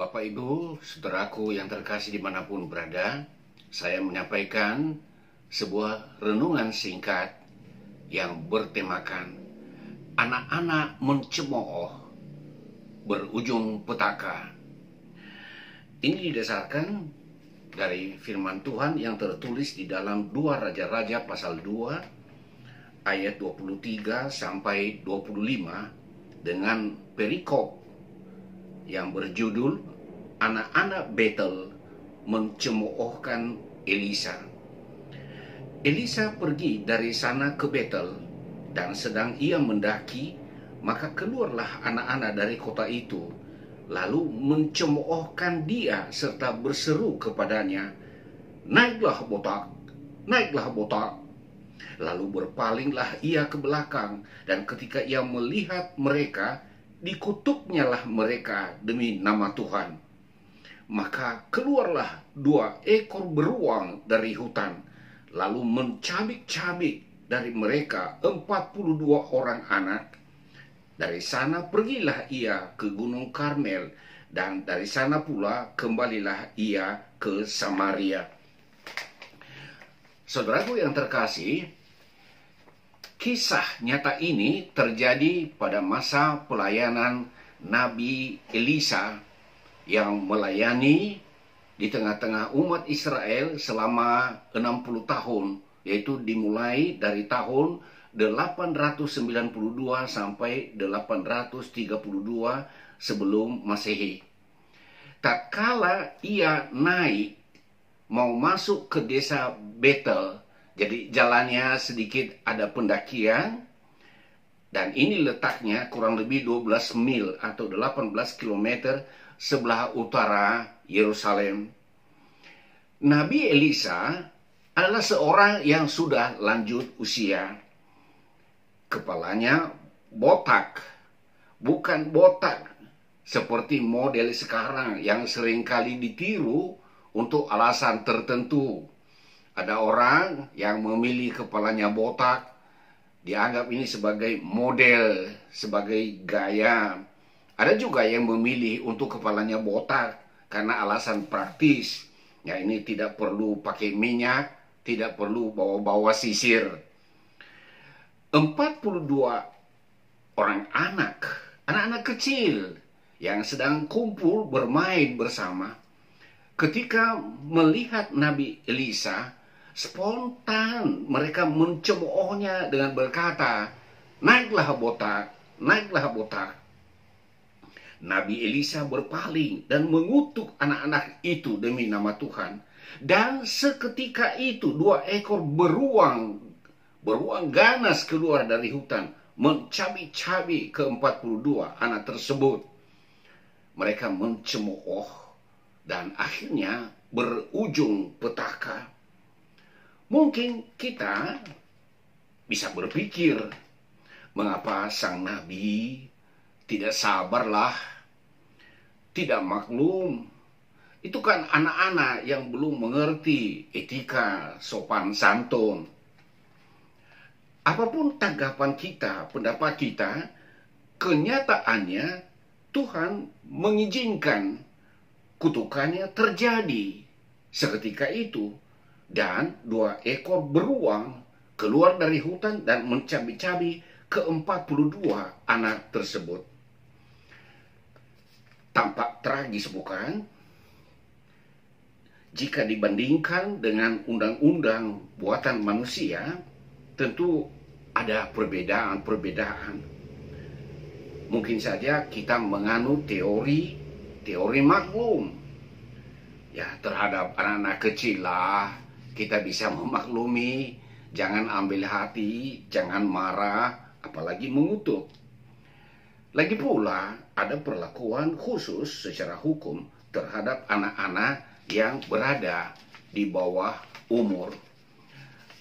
Bapak Ibu, saudaraku yang terkasih dimanapun berada, saya menyampaikan sebuah renungan singkat yang bertemakan anak-anak mencemooh berujung petaka. Ini didasarkan dari firman Tuhan yang tertulis di dalam 2 Raja-Raja pasal 2 ayat 23 sampai 25 dengan perikop yang berjudul anak-anak Betel mencemoohkan Elisa. Elisa pergi dari sana ke Betel, dan sedang ia mendaki, maka keluarlah anak-anak dari kota itu, lalu mencemoohkan dia serta berseru kepadanya, "Naiklah botak, naiklah botak." Lalu berpalinglah ia ke belakang, dan ketika ia melihat mereka, dikutuknyalah mereka demi nama Tuhan. Maka keluarlah 2 ekor beruang dari hutan, lalu mencabik-cabik dari mereka 42 orang anak. Dari sana pergilah ia ke Gunung Karmel, dan dari sana pula kembalilah ia ke Samaria. Saudaraku yang terkasih, kisah nyata ini terjadi pada masa pelayanan Nabi Elisa yang melayani di tengah-tengah umat Israel selama 60 tahun, yaitu dimulai dari tahun 892 sampai 832 sebelum Masehi. Tatkala ia naik mau masuk ke desa Betel, jadi jalannya sedikit ada pendakian, dan ini letaknya kurang lebih 12 mil atau 18 km sebelah utara Yerusalem. Nabi Elisa adalah seorang yang sudah lanjut usia. Kepalanya botak, bukan botak seperti model sekarang yang seringkali ditiru untuk alasan tertentu. Ada orang yang memilih kepalanya botak, dianggap ini sebagai model, sebagai gaya. Ada juga yang memilih untuk kepalanya botak karena alasan praktis. Ya, ini tidak perlu pakai minyak, tidak perlu bawa-bawa sisir. 42 orang anak-anak kecil yang sedang kumpul bermain bersama. Ketika melihat Nabi Elisa, spontan mereka mencemoohnya dengan berkata, "Naiklah botak, naiklah botak." Nabi Elisa berpaling dan mengutuk anak-anak itu demi nama Tuhan. Dan seketika itu 2 ekor beruang ganas keluar dari hutan, mencabik-cabik ke-42 anak tersebut. Mereka mencemooh dan akhirnya berujung petaka. Mungkin kita bisa berpikir, mengapa sang nabi tidak sabarlah, tidak maklum? Itu kan anak-anak yang belum mengerti etika sopan santun. Apapun tanggapan kita, pendapat kita, kenyataannya Tuhan mengizinkan kutukannya terjadi seketika itu, dan 2 ekor beruang keluar dari hutan dan mencabik-cabik ke-42 anak tersebut. Tampak tragis, bukan? Jika dibandingkan dengan undang-undang buatan manusia, tentu ada perbedaan-perbedaan. Mungkin saja kita menganut teori maklum. Ya, terhadap anak-anak kecil lah, kita bisa memaklumi, jangan ambil hati, jangan marah, apalagi mengutuk. Lagi pula, ada perlakuan khusus secara hukum terhadap anak-anak yang berada di bawah umur.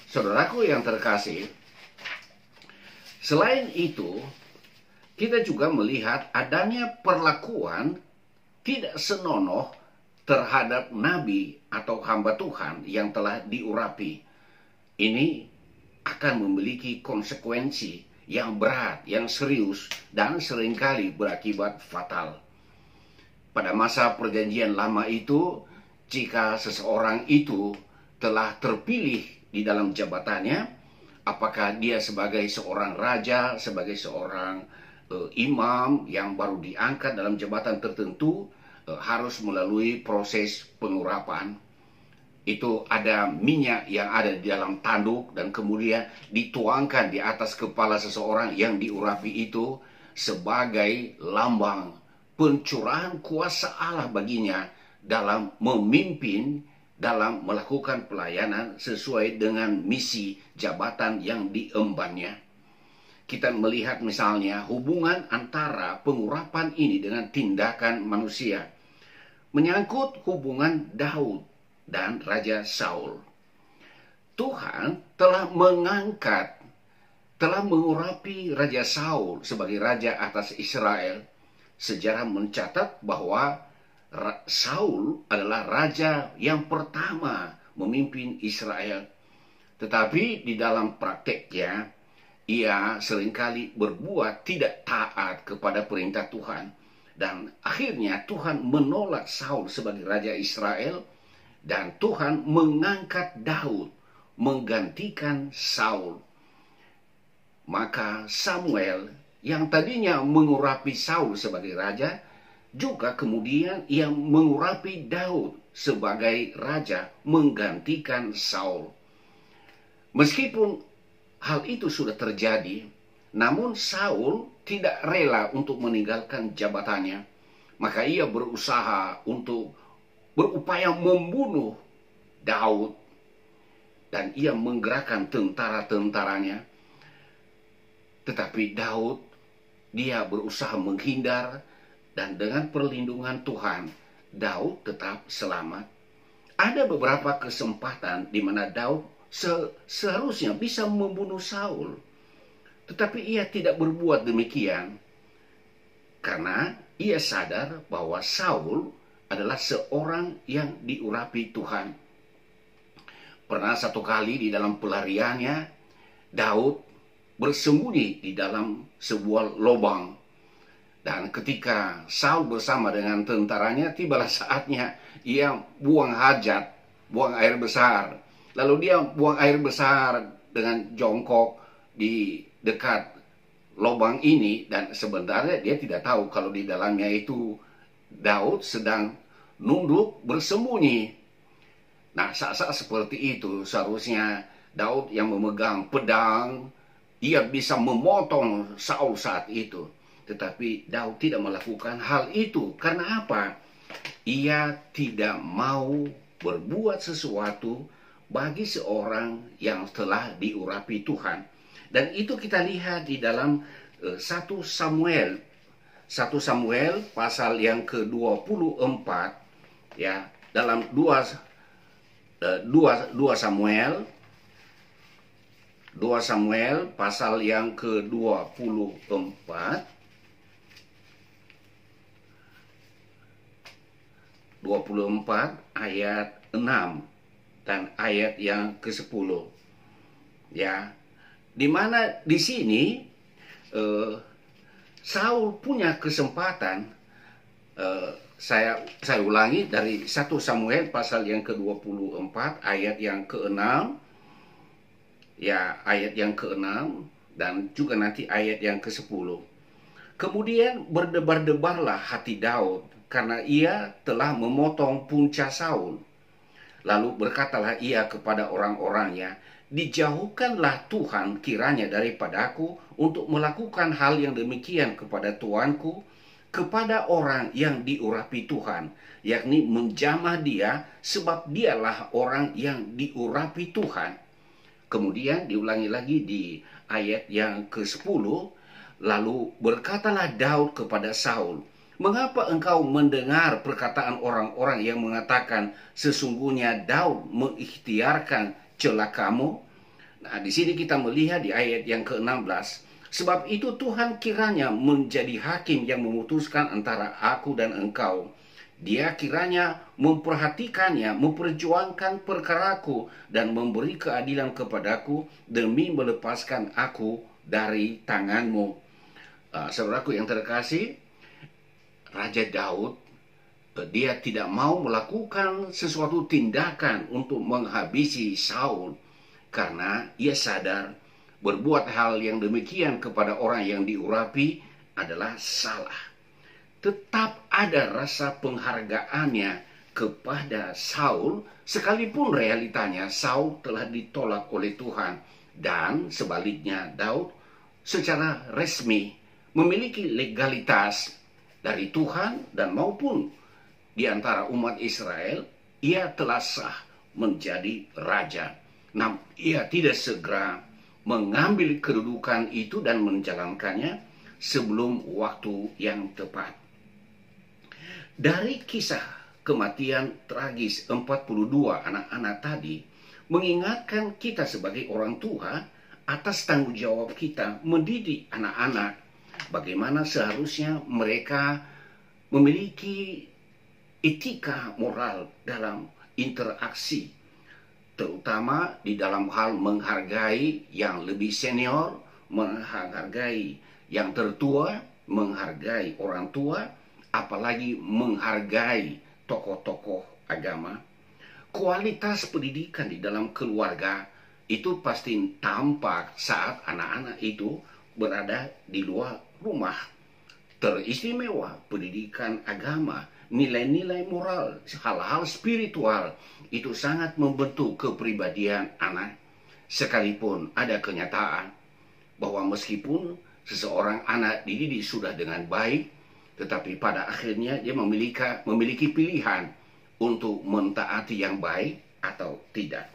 Saudaraku yang terkasih, selain itu, kita juga melihat adanya perlakuan tidak senonoh terhadap nabi atau hamba Tuhan yang telah diurapi. Ini akan memiliki konsekuensi yang berat, yang serius, dan seringkali berakibat fatal. Pada masa perjanjian lama itu, jika seseorang itu telah terpilih di dalam jabatannya, apakah dia sebagai seorang raja, sebagai seorang imam yang baru diangkat dalam jabatan tertentu, harus melalui proses pengurapan. Itu ada minyak yang ada di dalam tanduk dan kemudian dituangkan di atas kepala seseorang yang diurapi itu sebagai lambang pencurahan kuasa Allah baginya dalam memimpin, dalam melakukan pelayanan sesuai dengan misi jabatan yang diembannya. Kita melihat misalnya hubungan antara pengurapan ini dengan tindakan manusia. Menyangkut hubungan Daud dan Raja Saul. Tuhan telah mengurapi Raja Saul sebagai raja atas Israel. Sejarah mencatat bahwa Saul adalah raja yang pertama memimpin Israel. Tetapi di dalam prakteknya, ia seringkali berbuat tidak taat kepada perintah Tuhan. Dan akhirnya Tuhan menolak Saul sebagai raja Israel. Dan Tuhan mengangkat Daud menggantikan Saul. Maka Samuel yang tadinya mengurapi Saul sebagai raja, juga kemudian yang mengurapi Daud sebagai raja menggantikan Saul. Meskipun hal itu sudah terjadi, namun Saul tidak rela untuk meninggalkan jabatannya. Maka ia berusaha untuk berupaya membunuh Daud. Dan ia menggerakkan tentara-tentaranya. Tetapi Daud, dia berusaha menghindar, dan dengan perlindungan Tuhan, Daud tetap selamat. Ada beberapa kesempatan di mana Daud seharusnya bisa membunuh Saul. Tetapi ia tidak berbuat demikian. Karena ia sadar bahwa Saul adalah seorang yang diurapi Tuhan. Pernah satu kali di dalam pelariannya, Daud bersembunyi di dalam sebuah lubang. Dan ketika Saul bersama dengan tentaranya, tibalah saatnya ia buang hajat, buang air besar. Lalu dia buang air besar dengan jongkok di dekat lubang ini. Dan sebenarnya dia tidak tahu kalau di dalamnya itu Daud sedang nunduk bersembunyi. Nah, saat-saat seperti itu seharusnya Daud yang memegang pedang, ia bisa memotong Saul saat itu. Tetapi Daud tidak melakukan hal itu. Karena apa? Ia tidak mau berbuat sesuatu bagi seorang yang telah diurapi Tuhan. Dan itu kita lihat di dalam 1 Samuel. 1 Samuel pasal yang ke-24. Ya, dalam 2 Samuel 2 Samuel pasal yang ke-24 ayat 6 dan ayat yang ke-10. Ya. Di mana di sini Saul punya kesempatan, saya ulangi dari 1 Samuel pasal yang ke-24 ayat yang ke-6. Ya, ayat yang ke-6 dan juga nanti ayat yang ke-10. Kemudian berdebar-debarlah hati Daud karena ia telah memotong punca Saul. Lalu berkatalah ia kepada orang-orangnya, "Dijauhkanlah Tuhan kiranya daripadaku untuk melakukan hal yang demikian kepada tuanku, kepada orang yang diurapi Tuhan, yakni menjamah dia, sebab dialah orang yang diurapi Tuhan." Kemudian diulangi lagi di ayat yang ke-10, lalu berkatalah Daud kepada Saul, "Mengapa engkau mendengar perkataan orang-orang yang mengatakan sesungguhnya Daud mengikhtiarkan celakamu?" Nah, di sini kita melihat di ayat yang ke-16, "Sebab itu Tuhan kiranya menjadi hakim yang memutuskan antara aku dan engkau. Dia kiranya memperhatikannya, memperjuangkan perkaraku dan memberi keadilan kepadaku demi melepaskan aku dari tanganmu." Saudaraku yang terkasih, Raja Daud dia tidak mau melakukan sesuatu tindakan untuk menghabisi Saul karena ia sadar berbuat hal yang demikian kepada orang yang diurapi adalah salah. Tetap ada rasa penghargaannya kepada Saul, sekalipun realitanya Saul telah ditolak oleh Tuhan. Dan sebaliknya, Daud secara resmi memiliki legalitas dari Tuhan dan maupun di antara umat Israel, ia telah sah menjadi raja. Namun ia tidak segera mengambil kedudukan itu dan menjalankannya sebelum waktu yang tepat. Dari kisah kematian tragis 42 anak-anak tadi, mengingatkan kita sebagai orang tua atas tanggung jawab kita mendidik anak-anak bagaimana seharusnya mereka memiliki etika moral dalam interaksi, terutama di dalam hal menghargai yang lebih senior, menghargai yang tertua, menghargai orang tua, apalagi menghargai tokoh-tokoh agama. Kualitas pendidikan di dalam keluarga itu pasti tampak saat anak-anak itu berada di luar rumah. Teristimewa pendidikan agama, nilai-nilai moral, hal-hal spiritual itu sangat membentuk kepribadian anak. Sekalipun ada kenyataan bahwa meskipun seseorang anak dididik sudah dengan baik, tetapi pada akhirnya dia memiliki pilihan untuk mentaati yang baik atau tidak.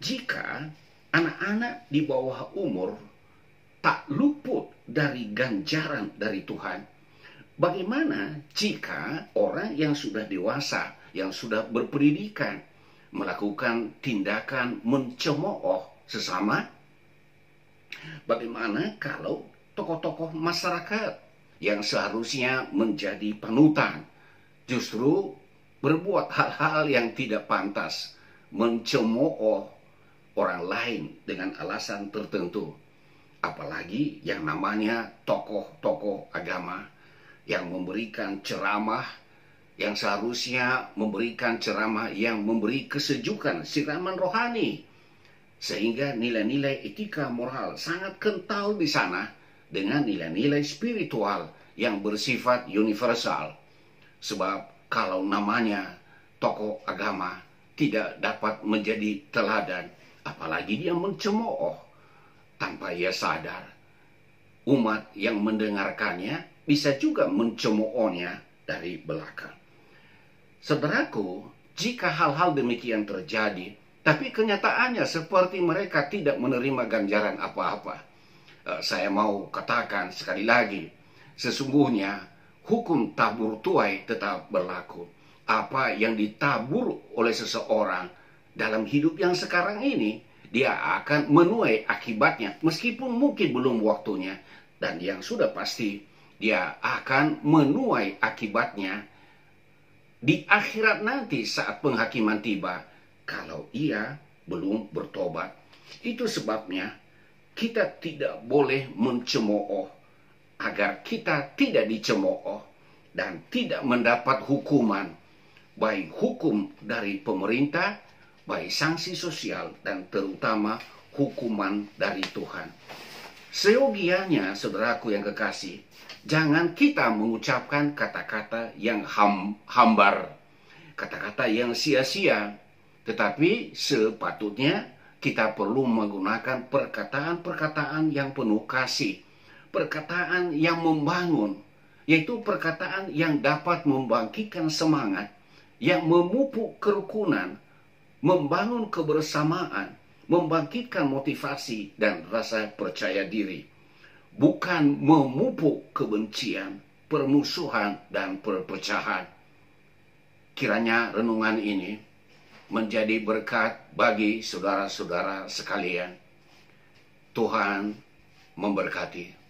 Jika anak-anak di bawah umur tak luput dari ganjaran dari Tuhan, bagaimana jika orang yang sudah dewasa, yang sudah berpendidikan, melakukan tindakan mencemooh sesama? Bagaimana kalau tokoh-tokoh masyarakat yang seharusnya menjadi panutan justru berbuat hal-hal yang tidak pantas, mencemooh orang lain dengan alasan tertentu? Apalagi yang namanya tokoh-tokoh agama yang memberikan ceramah, yang seharusnya memberikan ceramah yang memberi kesejukan, siraman rohani, sehingga nilai-nilai etika moral sangat kental di sana dengan nilai-nilai spiritual yang bersifat universal. Sebab kalau namanya tokoh agama tidak dapat menjadi teladan, apalagi dia mencemooh tanpa ia sadar, umat yang mendengarkannya bisa juga mencemoohnya dari belakang. Saudaraku, jika hal-hal demikian terjadi, tapi kenyataannya seperti mereka tidak menerima ganjaran apa-apa, saya mau katakan sekali lagi, sesungguhnya hukum tabur tuai tetap berlaku. Apa yang ditabur oleh seseorang dalam hidup yang sekarang ini, dia akan menuai akibatnya, meskipun mungkin belum waktunya. Dan yang sudah pasti, dia akan menuai akibatnya di akhirat nanti saat penghakiman tiba, kalau ia belum bertobat. Itu sebabnya kita tidak boleh mencemooh, agar kita tidak dicemooh dan tidak mendapat hukuman, baik hukum dari pemerintah, baik sanksi sosial, dan terutama hukuman dari Tuhan. Seyogianya, saudaraku yang kekasih, jangan kita mengucapkan kata-kata yang hambar, kata-kata yang sia-sia, tetapi sepatutnya kita perlu menggunakan perkataan-perkataan yang penuh kasih, perkataan yang membangun, yaitu perkataan yang dapat membangkitkan semangat, yang memupuk kerukunan, membangun kebersamaan, membangkitkan motivasi dan rasa percaya diri, bukan memupuk kebencian, permusuhan, dan perpecahan. Kiranya renungan ini menjadi berkat bagi saudara-saudara sekalian. Tuhan memberkati.